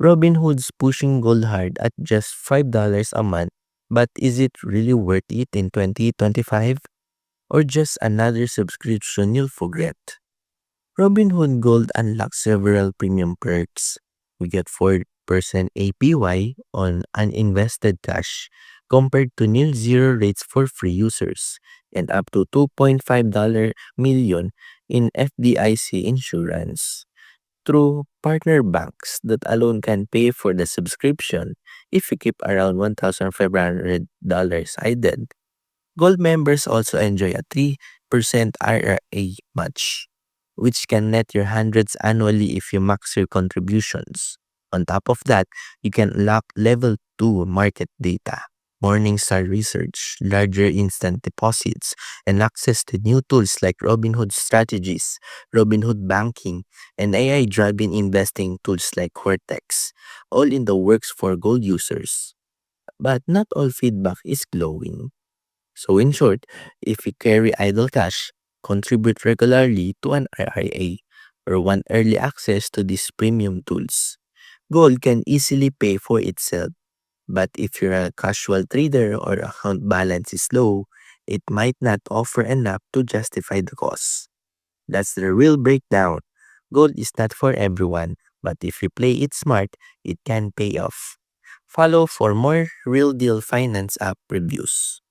Robinhood's pushing gold hard at just $5 a month, but is it really worth it in 2025? Or just another subscription you'll forget? Robinhood Gold unlocks several premium perks. We get 4% APY on uninvested cash compared to nil zero rates for free users and up to $2.5 million in FDIC insurance through partner banks that alone can pay for the subscription if you keep around $1,500 idle. Gold members also enjoy a 3% IRA match, which can net your hundreds annually if you max your contributions. On top of that, you can lock level 2 market data, Morningstar research, larger instant deposits, and access to new tools like Robinhood Strategies, Robinhood Banking, and AI-driven investing tools like Cortex, all in the works for gold users. But not all feedback is glowing. So in short, if you carry idle cash, contribute regularly to an IRA, or want early access to these premium tools, gold can easily pay for itself. But if you're a casual trader or account balance is low, it might not offer enough to justify the cost. That's the real breakdown. Gold is not for everyone, but if you play it smart, it can pay off. Follow for more real deal finance app reviews.